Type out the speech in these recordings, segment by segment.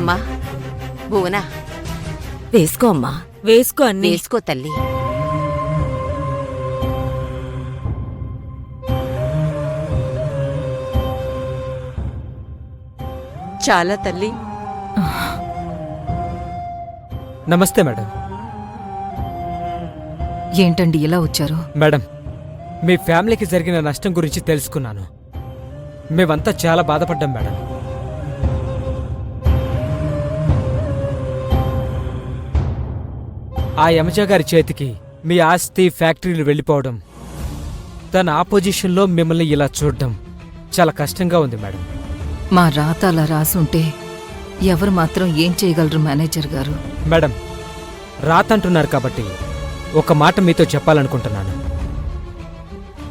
అమ్మా భువనా, వేసుకో అమ్మా. వేసుకో అన్నీ. వేసుకో తల్లి. చాలా తల్లి. నమస్తే మేడం. ఏంటండి ఇలా వచ్చారు? మేడం, మీ ఫ్యామిలీకి జరిగిన నష్టం గురించి తెలుసుకున్నాను. మేమంతా చాలా బాధపడ్డాం మేడం. ఆ యమజ గారి చేతికి మీ ఆస్తి ఫ్యాక్టరీలు వెళ్ళిపోవడం, తన ఆపోజిషన్లో మిమ్మల్ని ఇలా చూడడం చాలా కష్టంగా ఉంది మేడం. మా రాత అలా రాసుంటే ఎవరు మాత్రం ఏం చేయగలరు మేనేజర్ గారు? మేడం, రాతంటున్నారు కాబట్టి ఒక మాట మీతో చెప్పాలనుకుంటున్నాను.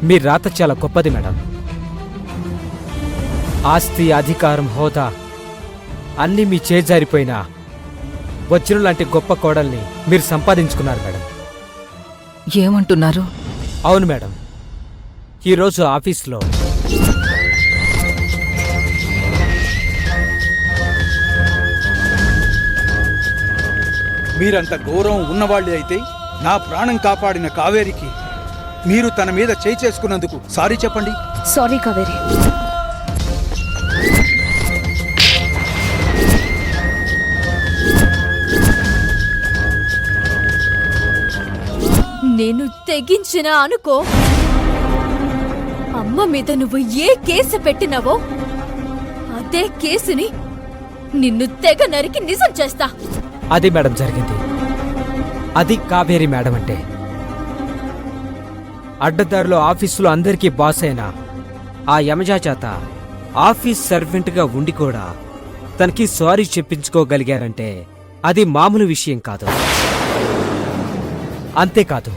మీ రాత చాలా గొప్పది మేడం. ఆస్తి, అధికారం, హోదా అన్నీ మీ చేజారిపోయినా వజ్రం లాంటి గొప్ప కోడల్ని మీరు సంపాదించుకున్నారు మేడం. ఏమంటున్నారు? అవును మేడం. ఈరోజు ఆఫీస్లో మీరంత గౌరవం ఉన్నవాళ్ళే అయితే నా ప్రాణం కాపాడిన కావేరికి మీరు తన మీద చేయి చేసుకున్నందుకు సారీ చెప్పండి. సారీ కావేరి. నేను తెగించిన అనుకో, అమ్మ మీద నువ్వు ఏ కేసు పెట్టినావో అదే కేసుని నిన్ను తెగ నరికి నిజం చేస్తా. అది మేడం జరిగింది. అది కావేరి మేడం అంటే. అడ్డదారిలో ఆఫీసులో అందరికీ బాస్ అయిన ఆ యమజా చేత ఆఫీస్ సర్వెంట్గా ఉండి కూడా తనకి సారీ చెప్పించుకోగలిగారంటే అది మామూలు విషయం కాదు. అంతేకాదు,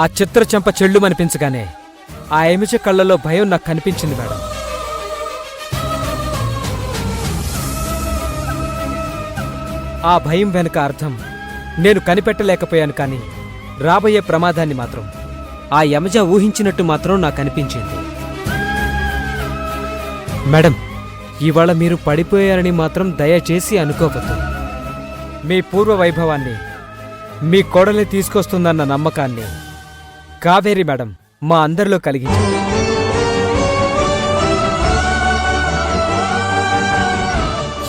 ఆ చిత్రచెంప చెళ్ళుమనిపించగానే ఆ యమజ కళ్ళలో భయం నాకు కనిపించింది మేడం. ఆ భయం వెనుక అర్థం నేను కనిపెట్టలేకపోయాను, కానీ రాబోయే ప్రమాదాన్ని మాత్రం ఆ యమజ ఊహించినట్టు మాత్రం నాకు అనిపించింది. మేడం, ఇవాళ మీరు పడిపోయారని మాత్రం దయచేసి అనుకోవద్దు. మీ పూర్వ వైభవాన్ని మీ కోడల్ని తీసుకొస్తుందన్న నమ్మకాన్ని కావేరి మేడం మా అందరిలో కలిగింది.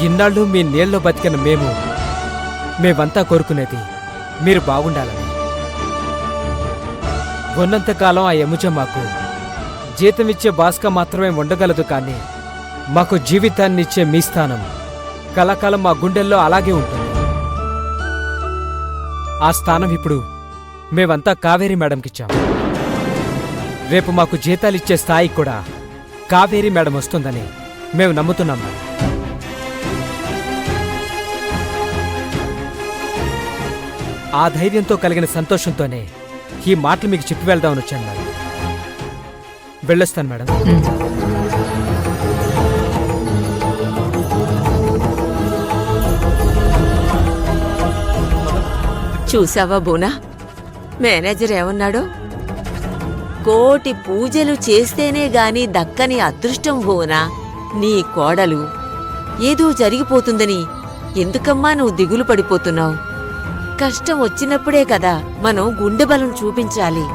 ఇన్నాళ్ళు మీ నీళ్ళలో బతికిన మేమంతా కోరుకునేది మీరు బాగుండాలని. ఉన్నంతకాలం ఆ యముజ మాకు జీతమిచ్చే బాస్గా మాత్రమే ఉండగలదు, కానీ మాకు జీవితాన్నిచ్చే మీ స్థానం కలకాలం మా గుండెల్లో అలాగే ఉంటుంది. ఆ స్థానం ఇప్పుడు మేమంతా కావేరి మేడంకిచ్చాం. రేపు మాకు జీతాలిచ్చే స్థాయి కూడా కావేరి మేడం వస్తుందని మేము నమ్ముతున్నాం మేడం. ఆ ధైర్యంతో కలిగిన సంతోషంతోనే ఈ మాటలు మీకు చెప్పి వెళ్దామని వచ్చాను మేడం. వెళ్ళొస్తాను మేడం. చూసావా బోనా, మేనేజర్ ఏమన్నాడో? కోటి పూజలు చేస్తేనే గాని దక్కని అదృష్టం బోనా నీ కోడలు. ఏదో జరిగిపోతుందని ఎందుకమ్మా నువ్వు దిగులు పడిపోతున్నావు? కష్టం వచ్చినప్పుడే కదా మనం గుండె బలం చూపించాలి.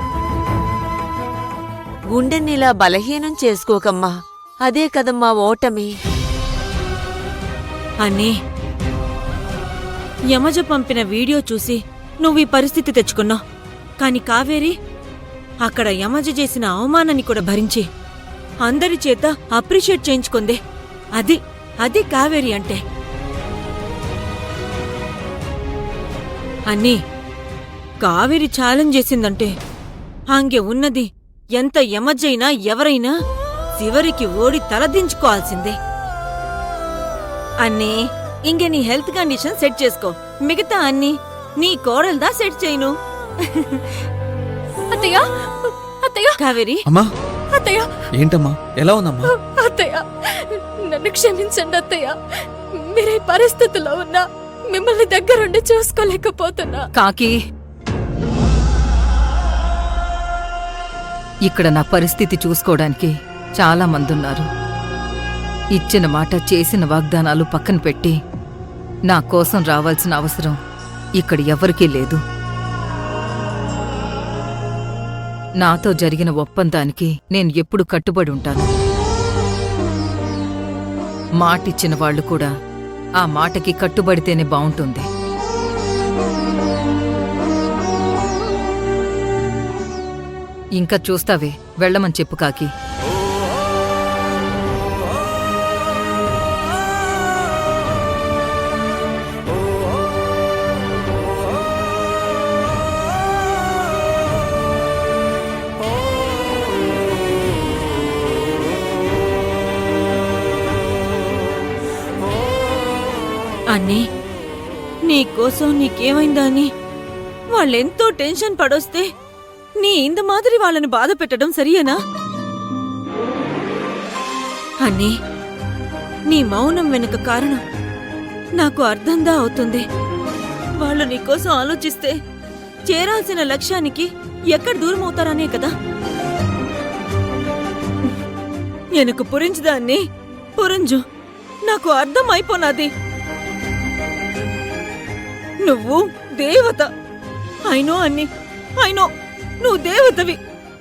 గుండెనిలా బలహీనం చేసుకోకమ్మా, అదే కదమ్మా ఓటమి. అన్నీ యమజ పంపిన వీడియో చూసి నువ్వీ పరిస్థితి తెచ్చుకున్నావు. కాని కావేరి అక్కడ యమజ చేసిన అవమానాన్ని కూడా భరించి అందరి చేత అప్రిషియేట్ చేయించుకుందే. అది కావేరి అంటే. అన్నీ కావేరి ఛాలెంజ్ చేసిందంటే ఆంగే ఉన్నది ఎంత యమజైనా ఎవరైనా చివరికి ఓడి తలదించుకోవాల్సిందే. అన్నీ ఇంకే నీ హెల్త్ కండిషన్ సెట్ చేసుకో, మిగతా అన్నీ నీ కోడల్దా సెట్ చేయను. అత్తయ్య, అత్తయ్య. కావేరి. అమ్మా. అత్తయ్య. ఏంటమ్మా, ఎలా ఉందమ్మా? అత్తయ్య, నన్ను క్షమించండి అత్తయ్య. మీరే పరిస్థితుల్లో ఉన్నా మిమ్మల్ని దగ్గరుండి చూసుకోలేకపోతున్నా. కాకి, ఇక్కడ నా పరిస్థితి చూసుకోవడానికి చాలా మందున్నారు. ఇచ్చిన మాట, చేసిన వాగ్దానాలు పక్కన పెట్టి నా కోసం రావాల్సిన అవసరం ఇక్కడ ఎవరికీ లేదు. నాతో జరిగిన ఒప్పందానికి నేను ఎప్పుడు కట్టుబడి ఉంటాను. మాటిచ్చిన వాళ్ళు కూడా ఆ మాటకి కట్టుబడితేనే బావుంటుంది. ఇంకా చూస్తావే, వెళ్ళమని చెప్పు కాకి. అన్నీ నీకోసం నీకేమైందా అని వాళ్ళెంతో టెన్షన్ పడొస్తే నీ ఇంత మాదిరి వాళ్ళని బాధ పెట్టడం సరియేనా? అన్నీ నీ మౌనం వెనుక కారణం నాకు అర్థందా అవుతుంది. వాళ్ళు నీకోసం ఆలోచిస్తే చేరాల్సిన లక్ష్యానికి ఎక్కడ దూరం అవుతారనే కదా. ఎనకు పురించుదాన్ని పురింజు, నాకు అర్థం అయిపోనాది. నువ్వు దేవత. అయినో అన్ని అయినో, నువ్వు దేవతవి,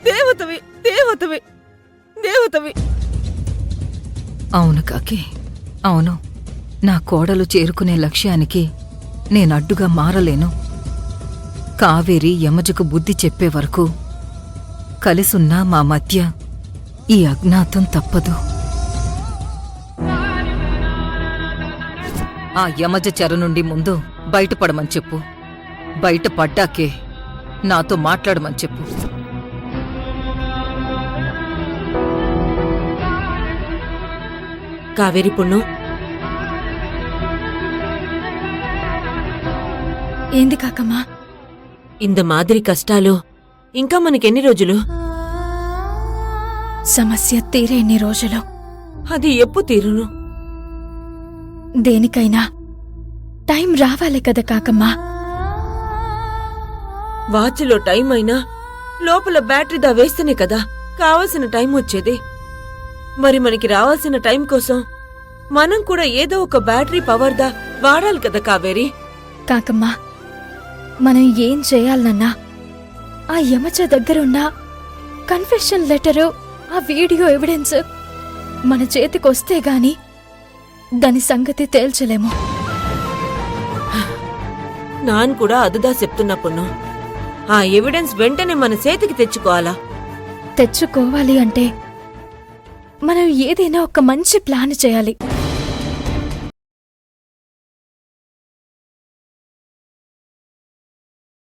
దేవతవి, దేవతవి, దేవతవి. అవును కాకి, అవును. నా కోడలు చేరుకునే లక్ష్యానికి నేనడ్డుగా మారలేను. కావేరి యమజకు బుద్ధి చెప్పే వరకు కలిసున్నా మా మధ్య ఈ అజ్ఞాతం తప్పదు. ఆ యమజ చెర నుండి ముందు బయటపడమని చెప్పు. బయటపడ్డాకే నాతో మాట్లాడమని చెప్పు. కావేరి పుణ్ణు, ఏంది కాకమ్మా? ఇంత మాదిరి కష్టాలు ఇంకా మనకెన్ని రోజులు? సమస్య తీరే ఎన్ని రోజులు? అది ఎప్పు తీరును? దేనికైనా టైం రావాలి కదా కాకమ్మా. వాచ్లో టైం అయినా లోపల బ్యాటరీ దా వేస్తేనే కదా కావాల్సిన టైం వచ్చేది. మరి మనకి రావాల్సిన టైం కోసం మనం కూడా ఏదో ఒక బ్యాటరీ పవర్ దా వాడాలి కదా కావేరి. కాకమ్మా, మనం ఏం చేయాలన్నా ఆ యమచ దగ్గరున్న కన్ఫెషన్ లెటరు, ఆ వీడియో ఎవిడెన్స్ మన చేతికొస్తే గాని దాని సంగతి తేల్చలేము. నాన్ కూడా అదుదా చెప్తున్నా పున్ను. ఆ ఎవిడెన్స్ వెంటనే మన చేతికి తెచ్చుకోవాలా? తెచ్చుకోవాలి అంటే మనం ఏదైనా ఒక మంచి ప్లాన్ చేయాలి.